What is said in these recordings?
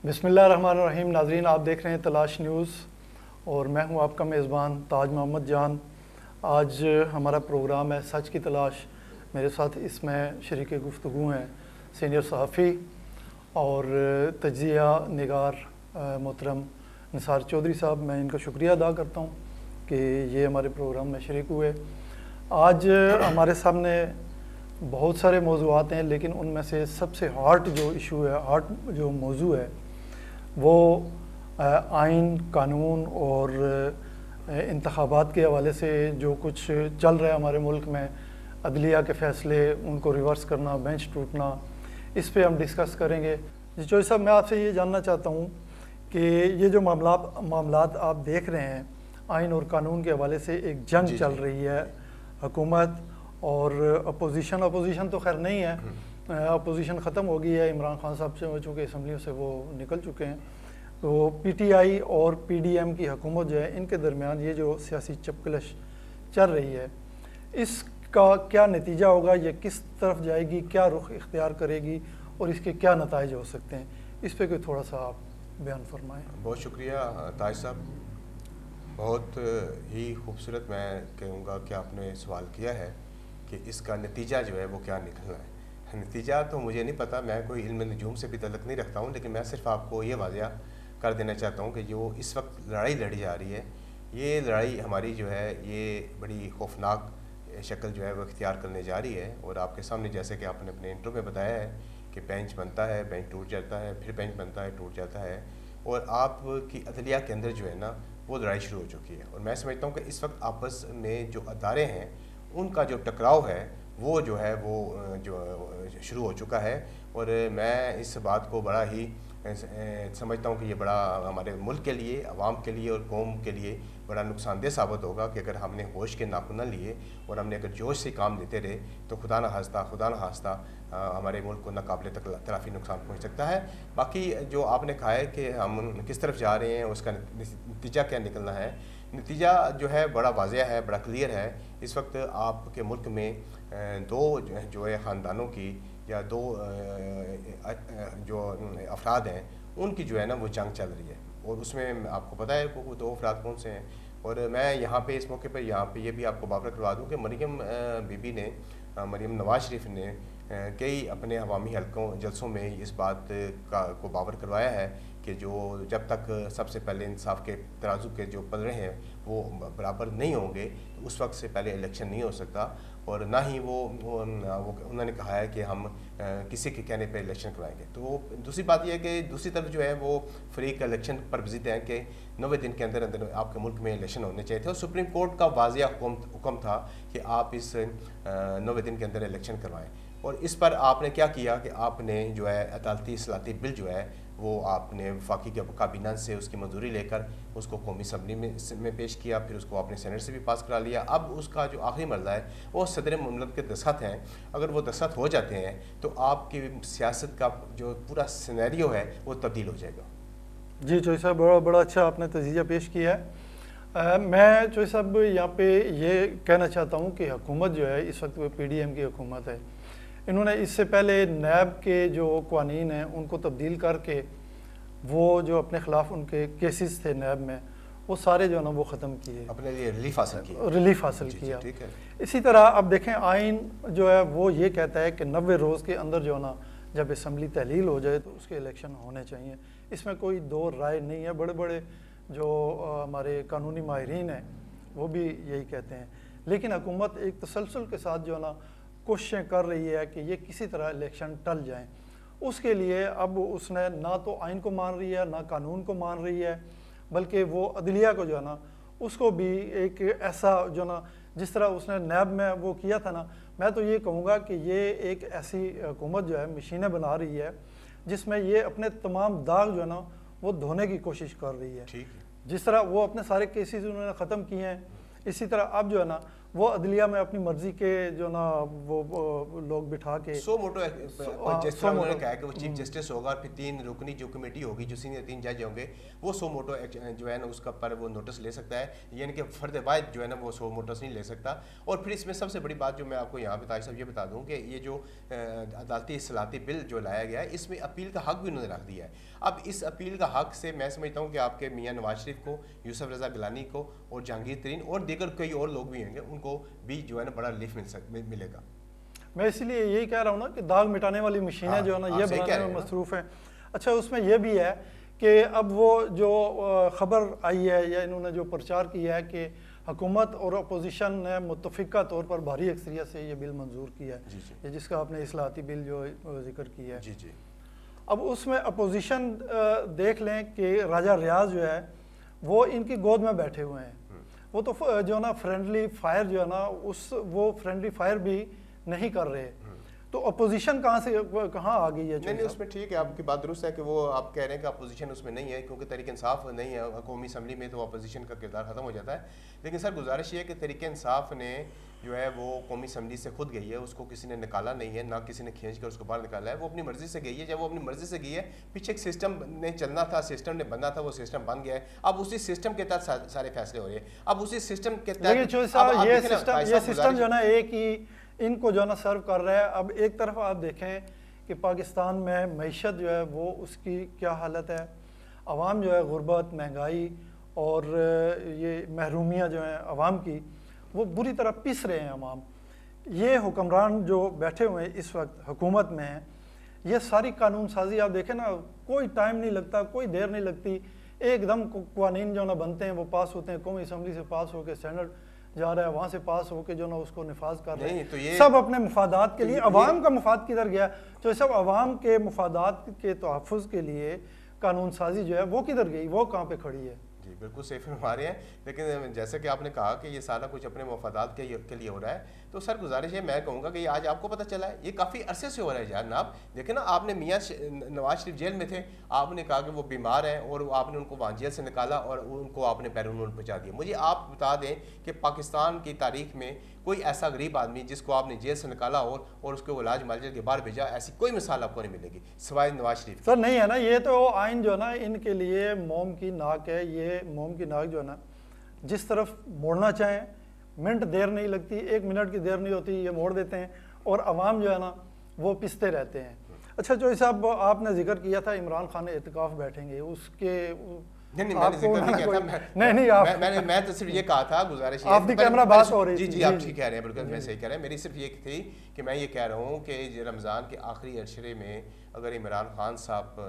بسم اللہ الرحمن الرحیم. ناظرین، آپ دیکھ رہے ہیں تلاش نیوز اور میں ہوں آپ کا میزبان تاج محمد جان. آج ہمارا پروگرام ہے سچ کی تلاش. میرے ساتھ اس میں شریک گفتگو ہیں سینئر صحافی اور تجزیہ نگار محترم نثار چودھری صاحب. میں ان کا شکریہ ادا کرتا ہوں کہ یہ ہمارے پروگرام میں شریک ہوئے. آج ہمارے سامنے بہت سارے موضوعات ہیں، لیکن ان میں سے سب سے ہارٹ جو ایشو ہے، ہارٹ جو موضوع ہے، وہ آئین، قانون اور انتخابات کے حوالے سے جو کچھ چل رہا ہے ہمارے ملک میں، عدلیہ کے فیصلے ان کو ریورس کرنا، بینچ ٹوٹنا، اس پہ ہم ڈسکس کریں گے. جی چوہدری صاحب، میں آپ سے یہ جاننا چاہتا ہوں کہ یہ جو معاملات آپ دیکھ رہے ہیں، آئین اور قانون کے حوالے سے ایک جنگ چل رہی ہے حکومت اور اپوزیشن تو خیر نہیں ہے، اپوزیشن ختم ہو گئی ہے. عمران خان صاحب سے چونکہ اسمبلیوں سے وہ نکل چکے ہیں، تو پی ٹی آئی اور پی ڈی ایم کی حکومت جو ہے، ان کے درمیان یہ جو سیاسی چپکلش چل رہی ہے، اس کا کیا نتیجہ ہوگا؟ یہ کس طرف جائے گی؟ کیا رخ اختیار کرے گی اور اس کے کیا نتائج ہو سکتے ہیں؟ اس پہ کوئی تھوڑا سا آپ بیان فرمائیں. بہت شکریہ تاج صاحب. بہت ہی خوبصورت میں کہوں گا کہ آپ نے سوال کیا ہے کہ اس کا نتیجہ جو ہے وہ کیا نکلنا ہے. نتیجہ تو مجھے نہیں پتہ، میں کوئی علم نجوم سے بھی تعلق نہیں رکھتا ہوں، لیکن میں صرف آپ کو یہ واضح کر دینا چاہتا ہوں کہ جو اس وقت لڑائی لڑی جا رہی ہے، یہ لڑائی ہماری جو ہے یہ بڑی خوفناک شکل جو ہے وہ اختیار کرنے جا رہی ہے. اور آپ کے سامنے جیسے کہ آپ نے اپنے انٹرو میں بتایا ہے کہ بینچ بنتا ہے، بینچ ٹوٹ جاتا ہے، پھر بینچ بنتا ہے، ٹوٹ جاتا ہے، اور آپ کی عدلیہ کے اندر جو ہے نا وہ لڑائی شروع ہو چکی ہے. اور میں سمجھتا ہوں کہ اس وقت آپس میں جو ادارے ہیں ان کا جو ٹکراؤ ہے وہ جو ہے وہ جو شروع ہو چکا ہے. اور میں اس بات کو بڑا ہی سمجھتا ہوں کہ یہ بڑا ہمارے ملک کے لیے، عوام کے لیے اور قوم کے لیے بڑا نقصان دہ ثابت ہوگا کہ اگر ہم نے ہوش کے ناخن نہ لیے اور ہم نے اگر جوش سے کام لیتے رہے تو خدا نہ خواستہ ہمارے ملک کو ناقابل تلافی نقصان پہنچ سکتا ہے. باقی جو آپ نے کہا ہے کہ ہم کس طرف جا رہے ہیں، اس کا نتیجہ کیا نکلنا ہے، نتیجہ جو ہے بڑا واضح ہے، بڑا کلیئر ہے. اس وقت آپ کے ملک میں دو جو ہے خاندانوں کی یا دو جو افراد ہیں ان کی جو ہے نا وہ جنگ چل رہی ہے. اور اس میں آپ کو پتہ ہے وہ دو افراد کون سے ہیں. اور میں یہاں پہ اس موقع پر یہاں پہ یہ بھی آپ کو باور کروا دوں کہ مریم بی بی نے، مریم نواز شریف نے کئی اپنے عوامی حلقوں جلسوں میں اس بات کو باور کروایا ہے کہ جو جب تک سب سے پہلے انصاف کے ترازو کے جو پلڑے ہیں وہ برابر نہیں ہوں گے اس وقت سے پہلے الیکشن نہیں ہو سکتا. اور نہ ہی وہ انہوں نے کہا ہے کہ ہم کسی کے کہنے پہ الیکشن کروائیں گے. تو دوسری بات یہ ہے کہ دوسری طرف جو ہے وہ فریق الیکشن پر وزٹ ہیں کہ 90 دن کے اندر آپ کے ملک میں الیکشن ہونے چاہیے تھے. اور سپریم کورٹ کا واضح حکم تھا کہ آپ اس 90 دن کے اندر الیکشن کروائیں. اور اس پر آپ نے کیا کیا کہ آپ نے جو ہے عدالتی اصلاحاتی بل جو ہے وہ آپ نے وفاقی کابینہ سے اس کی منظوری لے کر اس کو قومی اسمبلی میں پیش کیا، پھر اس کو آپ نے سینٹ سے بھی پاس کرا لیا. اب اس کا جو آخری مرحلہ ہے وہ صدر مملکت کے دستخط ہیں. اگر وہ دستخط ہو جاتے ہیں تو آپ کی سیاست کا جو پورا سینیریو ہے وہ تبدیل ہو جائے گا. جی چوہدری صاحب، بڑا اچھا آپ نے تجزیہ پیش کیا ہے. میں چوہدری صاحب یہاں پہ یہ کہنا چاہتا ہوں کہ حکومت جو ہے اس وقت وہ پی ڈی ایم کی حکومت ہے. انہوں نے اس سے پہلے نیب کے جو قوانین ہیں ان کو تبدیل کر کے وہ جو اپنے خلاف ان کے کیسز تھے نیب میں وہ سارے جو ہے نا وہ ختم کیے، اپنے لیے ریلیف حاصل کیا. ٹھیک ہے. اسی طرح اب دیکھیں آئین جو ہے وہ یہ کہتا ہے کہ 90 روز کے اندر جو ہے نا جب اسمبلی تحلیل ہو جائے تو اس کے الیکشن ہونے چاہیے. اس میں کوئی دو رائے نہیں ہے. بڑے بڑے جو ہمارے قانونی ماہرین ہیں وہ بھی یہی کہتے ہیں. لیکن حکومت ایک تسلسل کے ساتھ جو ہے نا کوششیں کر رہی ہے کہ یہ کسی طرح الیکشن ٹل جائیں. اس کے لیے اب اس نے نہ تو آئین کو مان رہی ہے نہ قانون کو مان رہی ہے، بلکہ وہ عدلیہ کو جو ہے نا اس کو بھی ایک ایسا جو نا جس طرح اس نے نیب میں وہ کیا تھا نا، میں تو یہ کہوں گا کہ یہ ایک ایسی حکومت جو ہے مشینیں بنا رہی ہے جس میں یہ اپنے تمام داغ جو ہے نا وہ دھونے کی کوشش کر رہی ہے. جس طرح وہ اپنے سارے کیسز انہوں نے ختم کیے ہیں، اسی طرح اب جو ہے نا وہ عدلیہ میں اپنی مرضی کے جو نا وہ لوگ بٹھا کے سو موٹو جس طرح انہوں نے کہا کہ وہ چیف جسٹس ہوگا اور پھر 3 رکنی جو کمیٹی ہوگی جو سینئر 3 جج ہوں گے وہ سو موٹو جو ہے نا اس کا پر وہ نوٹس لے سکتا ہے, یعنی کہ فرد واحد جو ہے نا وہ سو موٹس نہیں لے سکتا. اور پھر اس میں سب سے بڑی بات جو میں آپ کو یہاں پہ تاج صاحب یہ بتا دوں کہ یہ جو عدالتی اصلاحاتی بل جو لایا گیا ہے اس میں اپیل کا حق بھی انہوں نے رکھ دیا ہے. اب اس اپیل کا حق سے میں سمجھتا ہوں کہ آپ کے میاں نواز شریف کو, یوسف رضا گیلانی کو اور جہانگیر ترین اور دیگر کئی اور لوگ بھی ہوں گے, ان کو بھی جو ہے نا بڑا ریلیف ملے گا. میں اسی لیے یہی کہہ رہا ہوں نا کہ داغ مٹانے والی مشینیں جو ہے نا یہ بنانے میں مصروف ہیں. اچھا اس میں یہ بھی ہے کہ اب وہ جو خبر آئی ہے یا انہوں نے جو پرچار کیا ہے کہ حکومت اور اپوزیشن نے متفقہ طور پر بھاری اکثریت سے یہ بل منظور کیا ہے, یہ جس کا آپ نے اصلاحاتی بل جو ذکر کیا ہے. جی جی. اب اس میں اپوزیشن دیکھ لیں کہ راجہ ریاض جو ہے وہ ان کی گود میں بیٹھے ہوئے ہیں. وہ تو جو ہے نا فرینڈلی فائر جو ہے نا وہ فرینڈلی فائر بھی نہیں کر رہے. تو اپوزیشن کہاں آ گئی ہے؟ نہیں اس میں ٹھیک ہے, آپ کی بات درست ہے کہ وہ آپ کہہ رہے ہیں کہ اپوزیشن اس میں نہیں ہے کیونکہ تحریک انصاف نہیں ہے قومی اسمبلی میں, تو اپوزیشن کا کردار ختم ہو جاتا ہے. لیکن سر گزارش یہ ہے کہ تحریک انصاف نے جو ہے وہ قومی اسمبلی سے خود گئی ہے, اس کو کسی نے نکالا نہیں ہے, نہ کسی نے کھینچ کر اس کو باہر نکالا ہے. وہ اپنی مرضی سے گئی ہے. جب وہ اپنی مرضی سے گئی ہے, پیچھے ایک سسٹم نے چلنا تھا, سسٹم نے بننا تھا, وہ سسٹم بن گیا ہے. اب اسی سسٹم کے تحت سارے فیصلے ہو رہے ہیں. اب اسی سسٹم کے تحت یہ سسٹم جو ہے نا ایک ہی ان کو جو ہے نا سرو کر رہا ہے. اب ایک طرف آپ دیکھیں کہ پاکستان میں معیشت جو ہے وہ اس کی کیا حالت ہے, عوام جو ہے غربت, مہنگائی اور یہ محرومیاں جو ہیں عوام کی وہ بری طرح پس رہے ہیں عوام. یہ حکمران جو بیٹھے ہوئے ہیں اس وقت حکومت میں ہیں, یہ ساری قانون سازی آپ دیکھیں نا کوئی ٹائم نہیں لگتا, کوئی دیر نہیں لگتی, ایک دم قوانین جو نا بنتے ہیں وہ پاس ہوتے ہیں, قومی اسمبلی سے پاس ہو کے سینٹ جا رہا ہے, وہاں سے پاس ہو کے جو نا اس کو نفاذ کر رہے ہیں. سب اپنے مفادات کے لیے. عوام کا مفاد کدھر گیا؟ تو سب عوام کے مفادات کے تحفظ کے لیے قانون سازی جو ہے وہ کدھر گئی, وہ کہاں پہ کھڑی ہے؟ جی بالکل صحیح فرما رہے ہیں. لیکن جیسے کہ آپ نے کہا کہ یہ سارا کچھ اپنے مفادات کے لیے ہو رہا ہے, تو سر گزارش ہے میں کہوں گا کہ یہ آج آپ کو پتہ چلا ہے, یہ کافی عرصے سے ہو رہا ہے جناب. دیکھیں نا آپ نے میاں نواز شریف جیل میں تھے, آپ نے کہا کہ وہ بیمار ہیں اور آپ نے ان کو وہاں جیل سے نکالا اور ان کو آپ نے بیرون ملک پہنچا دیا. مجھے آپ بتا دیں کہ پاکستان کی تاریخ میں کوئی ایسا غریب آدمی جس کو آپ نے جیل سے نکالا اور اس کو علاج معالجے کے باہر بھیجا, ایسی کوئی مثال آپ کو نہیں ملے گی سوائے نواز شریف. سر نہیں ہے نا, یہ تو آئین جو ہے نا ان کے لیے موم کی ناک ہے. یہ موم کی ناک جو ہے نا جس طرف موڑنا چاہیں منٹ دیر نہیں لگتی, 1 منٹ کی دیر نہیں ہوتی, یہ موڑ دیتے ہیں اور عوام جو ہے نا وہ پستے رہتے ہیں. اچھا جو صاحب آپ نے ذکر کیا تھا عمران خان اعتکاف بیٹھیں گے, اس کے نہیں میں نے ذکر نہیں کیا تھا, میں تو صرف یہ کہا تھا گزارش آپ کی کیمرہ بات ہو رہی تھی. جی آپ ٹھیک کہہ رہے ہیں, بالکل میں صحیح کہہ رہا ہوں. میری صرف یہ تھی کہ میں یہ کہہ رہا ہوں کہ رمضان کے آخری عشرے میں اگر عمران خان صاحب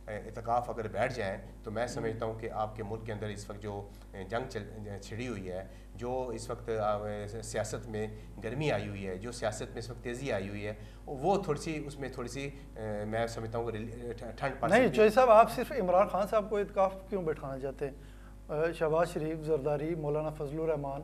اعتکاف اگر بیٹھ جائیں تو میں سمجھتا ہوں کہ آپ کے ملک کے اندر اس وقت جو جنگ چھڑی ہوئی ہے, جو اس وقت سیاست میں گرمی آئی ہوئی ہے, جو سیاست میں اس وقت تیزی آئی ہوئی ہے, وہ تھوڑی سی اس میں تھوڑی سی میں سمجھتا ہوں کہ ٹھنڈ پڑ نہیں. چوہدری صاحب آپ صرف عمران خان صاحب کو اعتکاف کیوں بیٹھانا چاہتے ہیں؟ شہباز شریف, زرداری, مولانا فضل الرحمان,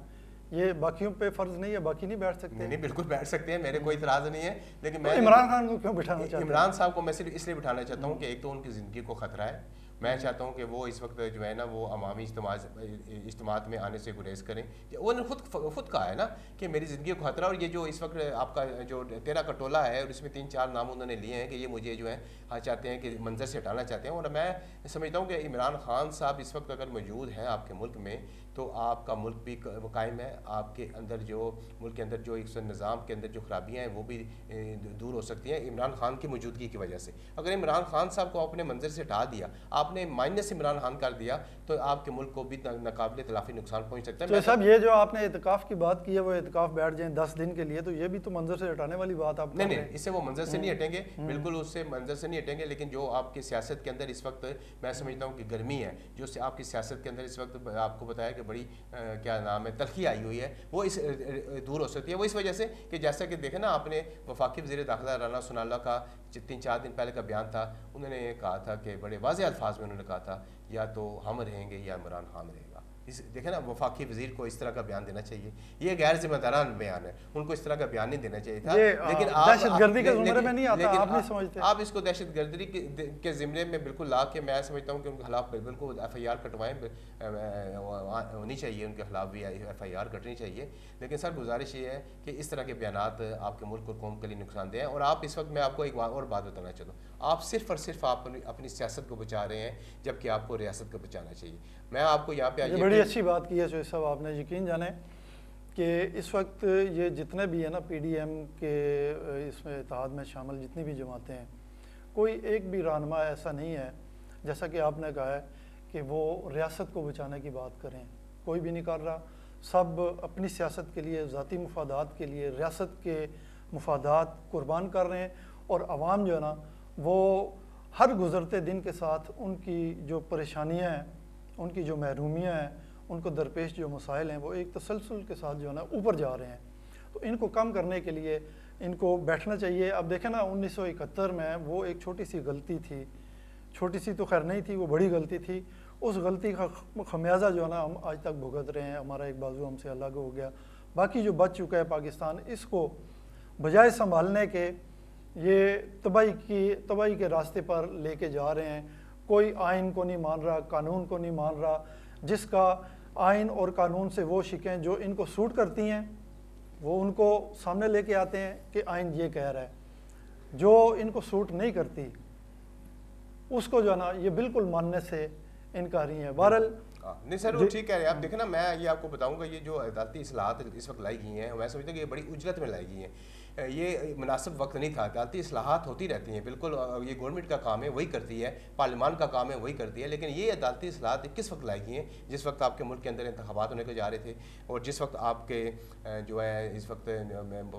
یہ باقیوں پہ فرض نہیں ہے, باقی نہیں بیٹھ سکتے؟ نہیں بالکل بیٹھ سکتے ہیں, میرے کوئی اعتراض نہیں ہے. لیکن میں عمران خان کو کیوں بٹھانا چاہتا ہوں؟ عمران صاحب کو میں صرف اس لیے بٹھانا چاہتا ہوں کہ ایک تو ان کی زندگی کو خطرہ ہے. میں چاہتا ہوں کہ وہ اس وقت جو ہے نا وہ عوامی اجتماعات میں آنے سے گریز کریں. انہوں نے خود کہا ہے نا کہ میری زندگی کو خطرہ, اور یہ جو اس وقت آپ کا جو 13 کا ٹولہ ہے اور اس میں 3-4 نام انہوں نے لیے ہیں کہ یہ مجھے جو ہے چاہتے ہیں کہ منظر سے ہٹانا چاہتے ہیں. اور میں سمجھتا ہوں کہ عمران خان صاحب اس وقت اگر موجود ہیں آپ کے ملک میں تو آپ کا ملک بھی قائم ہے, آپ کے اندر جو ملک کے اندر جو ایک نظام کے اندر جو خرابیاں ہیں وہ بھی دور ہو سکتی ہیں عمران خان کی موجودگی کی وجہ سے. اگر عمران خان صاحب کو اپنے منظر سے ہٹا دیا, آپ نے مائنس عمران خان کر دیا, تو آپ کے ملک کو بھی ناقابل تلافی نقصان پہنچ سکتا ہے. تو صاحب یہ جو آپ نے اعتکاف کی بات کی ہے, وہ اعتکاف بیٹھ جائیں 10 دن کے لیے, تو یہ بھی تو منظر سے ہٹانے والی بات آپ نہیں, اس سے وہ منظر سے نہیں ہٹیں گے, بالکل اس سے منظر سے نہیں ہٹیں گے. لیکن جو آپ کی سیاست کے اندر اس وقت میں سمجھتا ہوں کہ گرمی ہے, جو آپ کی سیاست کے اندر اس وقت آپ کو بتایا کہ بڑی کیا نام ہے تلخی آئی ہوئی ہے, وہ اس دور ہو سکتی ہے. وہ اس وجہ سے کہ جیسا کہ دیکھیں نا آپ نے وفاقی وزیر داخلہ رانا ثناءاللہ کا 3-4 دن پہلے کا بیان تھا, انہوں نے کہا تھا کہ بڑے واضح الفاظ میں انہوں نے کہا تھا یا تو ہم رہیں گے یا عمران خان رہے گا. دیکھیں نا وفاقی وزیر کو اس طرح کا بیان دینا چاہیے، یہ غیر ذمہ دارانہ بیان ہے، ان کو اس طرح کا بیان نہیں دینا چاہیے تھا. لیکن دہشت گردی کے زمرے میں نہیں آتا، آپ نہیں سمجھتے؟ آپ اس کو دہشت گردی کے زمرے میں بالکل لا کے میں سمجھتا ہوں کہ ان کے خلاف بالکل ایف آئی آر کٹوائیں، ہونی چاہیے ان کے خلاف بھی ایف آئی آر کٹنی چاہیے. لیکن سر گزارش یہ ہے کہ اس طرح کے بیانات آپ کے ملک اور قوم کے لیے نقصان دہ ہیں. اور آپ اس وقت میں آپ کو ایک اور بات بتانا چاہتا ہوں، آپ صرف اور صرف آپ اپنی سیاست کو بچا رہے ہیں جبکہ آپ کو ریاست کو بچانا چاہیے. میں آپ کو یہاں پہ یہ بڑی اچھی بات کی ہے چوہدری صاحب آپ نے. یقین جانیں کہ اس وقت یہ جتنے بھی ہیں نا پی ڈی ایم کے اس میں اتحاد میں شامل جتنی بھی جماعتیں ہیں، کوئی ایک بھی رہنما ایسا نہیں ہے جیسا کہ آپ نے کہا ہے کہ وہ ریاست کو بچانے کی بات کریں. کوئی بھی نہیں کر رہا. سب اپنی سیاست کے لیے، ذاتی مفادات کے لیے ریاست کے مفادات قربان کر رہے ہیں. اور عوام جو ہے نا وہ ہر گزرتے دن کے ساتھ ان کی جو پریشانیاں ہیں، ان کی جو محرومیاں ہیں، ان کو درپیش جو مسائل ہیں، وہ ایک تسلسل کے ساتھ جو ہے نا اوپر جا رہے ہیں. تو ان کو کم کرنے کے لیے ان کو بیٹھنا چاہیے. اب دیکھیں نا 1971 میں وہ ایک چھوٹی سی غلطی تھی، چھوٹی سی تو خیر نہیں تھی، وہ بڑی غلطی تھی. اس غلطی کا خمیازہ جو ہے نا ہم آج تک بھگت رہے ہیں. ہمارا ایک بازو ہم سے الگ ہو گیا. باقی جو بچ چکا ہے پاکستان، اس کو بجائے سنبھالنے کے یہ تباہی کے راستے پر لے کے جا رہے ہیں. کوئی آئین کو نہیں مان رہا، قانون کو نہیں مان رہا. جس کا آئین اور قانون سے وہ شکیں جو ان کو سوٹ کرتی ہیں وہ ان کو سامنے لے کے آتے ہیں کہ آئین یہ کہہ رہا ہے. جو ان کو سوٹ نہیں کرتی اس کو جو ہے نا یہ بالکل ماننے سے انکاری ہیں. بہرحال نہیں سر وہ ٹھیک کہہ رہے ہیں آپ. دیکھیں نا میں یہ آپ کو بتاؤں گا، یہ جو عدالتی اصلاحات اس وقت لائی گئی ہیں، میں سمجھتا ہوں کہ یہ بڑی اجلت میں لائی گئی ہیں. یہ مناسب وقت نہیں تھا. عدالتی اصلاحات ہوتی رہتی ہیں بالکل، یہ گورنمنٹ کا کام ہے، وہی کرتی ہے، پارلیمان کا کام ہے، وہی کرتی ہے. لیکن یہ عدالتی اصلاحات کس وقت لائی گئی ہیں؟ جس وقت آپ کے ملک کے اندر انتخابات ہونے کو جا رہے تھے، اور جس وقت آپ کے جو ہے اس وقت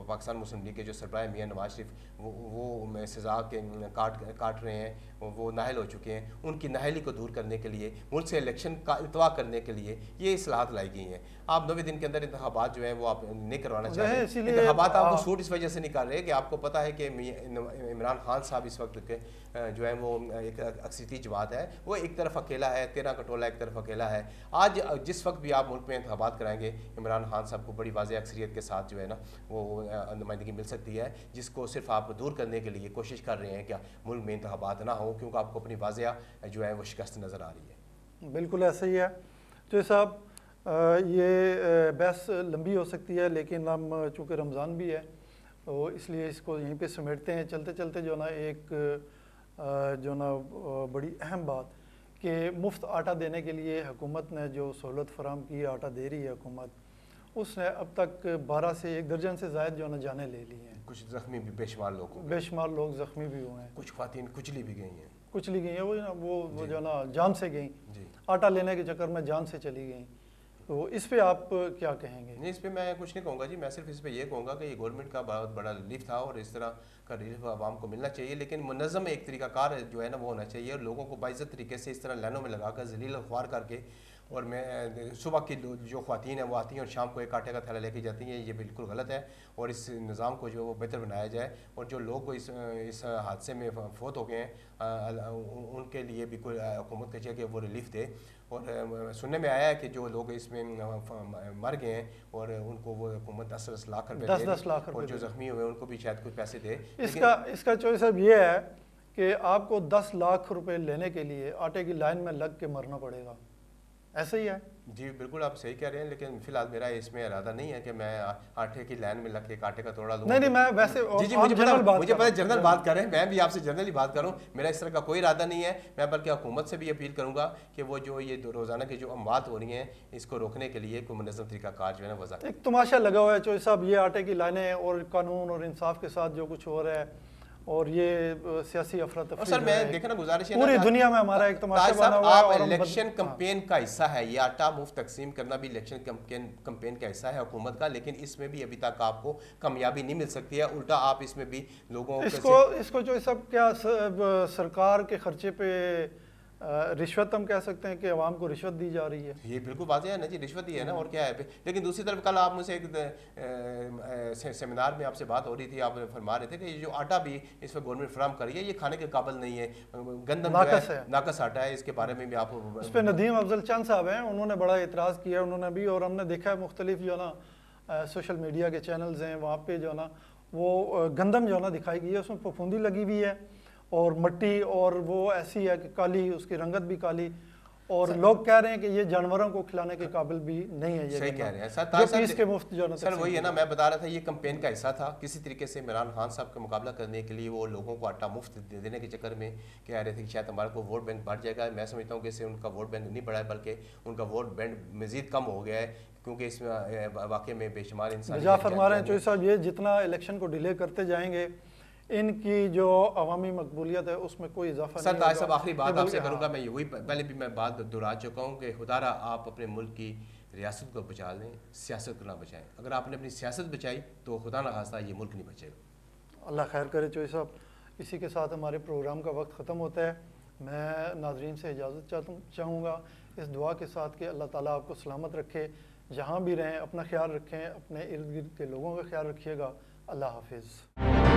پاکستان مسلم لیگ کے جو سربراہ میاں نواز شریف وہ سزا کے کاٹ رہے ہیں، وہ نااہل ہو چکے ہیں. ان کی نااہلی کو دور کرنے کے لیے، ملک سے الیکشن کا التوا کرنے کے لیے یہ اصلاحات لائی گئی ہیں. آپ 90 دن کے اندر انتخابات جو ہیں وہ آپ نہیں کروانا چاہتے. انتخابات آپ کو سوٹ اس وجہ سے نہیں کر رہے کہ آپ کو پتہ ہے کہ عمران خان صاحب اس وقت کے جو ہے وہ ایک اکثریتی جماعت ہے، وہ ایک طرف اکیلا ہے، 13 کا ٹولہ ایک طرف اکیلا ہے. آج جس وقت بھی آپ ملک میں انتخابات کرائیں گے، عمران خان صاحب کو بڑی واضح اکثریت کے ساتھ جو ہے نا وہ نمائندگی مل سکتی ہے، جس کو صرف آپ دور کرنے کے لیے کوشش کر رہے ہیں کہ ملک میں انتخابات نہ ہوں، کیونکہ آپ کو اپنی واضح جو ہے وہ شکست نظر آ رہی ہے. بالکل ایسا ہی ہے. تو صاحب یہ بحث لمبی ہو سکتی ہے، لیکن ہم چونکہ رمضان بھی ہے تو اس لیے اس کو یہیں پہ سمیٹتے ہیں. چلتے چلتے جو نا ایک جو نا بڑی اہم بات کہ مفت آٹا دینے کے لیے حکومت نے جو سہولت فراہم کی ہے، آٹا دے رہی ہے حکومت، اس نے اب تک 12 سے 1 درجن سے زائد جو نا جانیں لے لی ہیں. کچھ زخمی بھی بے شمار لوگ زخمی بھی ہوئے ہیں. کچھ خواتین کچلی بھی گئی ہیں. کچلی گئی ہیں وہ جو نا جان سے گئیں، آٹا لینے کے چکر میں جان سے چلی گئیں. تو اس پہ آپ کیا کہیں گے؟ نہیں اس پہ میں کچھ نہیں کہوں گا جی. میں صرف اس پہ یہ کہوں گا کہ یہ گورنمنٹ کا بہت بڑا ریلیف تھا اور اس طرح کا ریلیف عوام کو ملنا چاہیے، لیکن منظم ایک طریقہ کار جو ہے نا وہ ہونا چاہیے، اور لوگوں کو باعزت طریقے سے اس طرح لائنوں میں لگا کر ذلیل خوار کر کے. اور میں صبح کی جو خواتین ہیں وہ آتی ہیں اور شام کو ایک آٹے کا تھیلا لے کے جاتی ہیں، یہ بالکل غلط ہے. اور اس نظام کو جو وہ بہتر بنایا جائے، اور جو لوگ اس حادثے میں فوت ہو گئے ہیں ان کے لیے بھی کوئی حکومت کا چاہیے کہ وہ ریلیف دے. اور سننے میں آیا ہے کہ جو لوگ اس میں مر گئے ہیں اور ان کو وہ حکومت 10 لاکھ روپے دے، 10 لاکھ روپے، اور جو زخمی ہوئے ان کو بھی شاید کچھ پیسے دے. اس کا چوائس اب یہ ہے کہ آپ کو 10 لاکھ روپے لینے کے لیے آٹے کی لائن میں لگ کے مرنا پڑے گا. ایسا ہی ہے جی بالکل آپ صحیح کہہ رہے ہیں، لیکن فی الحال میرا اس میں ارادہ نہیں ہے کہ میں آٹے کی لائن میں لگ کے ایک آٹے کا توڑا لوں. نہیں میں ویسے جی مجھے پتا جنرل بات کر رہے ہیں، میں بھی آپ سے جنرلی بات کروں. میرا اس طرح کا کوئی ارادہ نہیں ہے. میں بلکہ حکومت سے بھی اپیل کروں گا کہ وہ جو یہ روزانہ کی جو اموات ہو رہی ہیں اس کو روکنے کے لیے کوئی منظم طریقہ کار جو ہے نا وضع. ایک تماشا لگا ہوا ہے چوہدری صاحب، یہ آٹے کی لائنیں اور قانون اور انصاف کے ساتھ جو کچھ ہو رہا ہے اور یہ سیاسی افراتفری. سر میں دیکھنا گزارش ہے پوری دنیا میں ہمارا ایک تماشا بنا ہوا ہے. آپ الیکشن کمپین کا حصہ ہے، یہ آٹا مفت تقسیم کرنا بھی الیکشن کمپین کا حصہ ہے حکومت کا، لیکن اس میں بھی ابھی تک آپ کو کامیابی نہیں مل سکتی ہے. الٹا آپ اس میں بھی لوگوں اس کو جو سب کیا سرکار کے خرچے پہ رشوت ہم کہہ سکتے ہیں کہ عوام کو رشوت دی جا رہی ہے. یہ بالکل واضح ہے نا جی، رشوت ہی ہے نا، اور کیا ہے. لیکن دوسری طرف کل آپ مجھ سے ایک سیمینار میں آپ سے بات ہو رہی تھی، آپ فرما رہے تھے کہ یہ جو آٹا بھی اس وقت گورنمنٹ فراہم کر رہی ہے یہ کھانے کے قابل نہیں ہے، گندم جو ہے ناقص آٹا ہے. اس کے بارے میں بھی آپ اس پہ ندیم افضل چند صاحب ہیں، انہوں نے بڑا اعتراض کیا انہوں نے بھی، اور ہم نے دیکھا ہے مختلف جو ہے نا سوشل میڈیا کے چینلز ہیں وہاں پہ جو ہے نا وہ گندم جو ہے نا دکھائی گئی ہے، اس میں پھپھوندی لگی ہوئی ہے اور مٹی، اور وہ ایسی ہے کہ کالی، اس کی رنگت بھی کالی، اور لوگ کہہ رہے ہیں کہ یہ جانوروں کو کھلانے کے قابل بھی نہیں ہے. یہ صحیح کہہ رہے ہیں سر. جو پیس کے مفت جو ہے نا سر وہی ہے نا، میں بتا رہا تھا یہ کمپین کا حصہ تھا کسی طریقے سے عمران خان صاحب کا مقابلہ کرنے کے لیے. وہ لوگوں کو آٹا مفت دینے کے چکر میں کہہ رہے تھے کہ شاید ہمارا کو ووٹ بینک بڑھ جائے گا. میں سمجھتا ہوں کہ اس سے ان کا ووٹ بینک نہیں بڑھا ہے بلکہ ان کا ووٹ بینک مزید کم ہو گیا ہے، کیونکہ اس میں واقعے میں بے شمار انسان بجا فرما رہے ہیں چوہی صاحب یہ جتنا الیکشن کو ڈیلے کرتے جائیں گے ان کی جو عوامی مقبولیت ہے اس میں کوئی اضافہ نہیں ہوگا. سر طاہر صاحب آخری بات آپ سے کروں گا، میں وہی پہلے بھی میں بات دہرا چکا ہوں کہ خدا را آپ اپنے ملک کی ریاست کو بچا لیں، سیاست کو نہ بچائیں. اگر آپ نے اپنی سیاست بچائی تو خدا نہ خواستہ یہ ملک نہیں بچے گا. اللہ خیر کرے چوہی صاحب. اسی کے ساتھ ہمارے پروگرام کا وقت ختم ہوتا ہے. میں ناظرین سے اجازت چاہوں گا اس دعا کے ساتھ کہ اللہ تعالیٰ آپ کو سلامت رکھے، جہاں بھی رہیں اپنا خیال رکھیں، اپنے ارد گرد کے لوگوں کا خیال رکھیے گا. اللہ حافظ.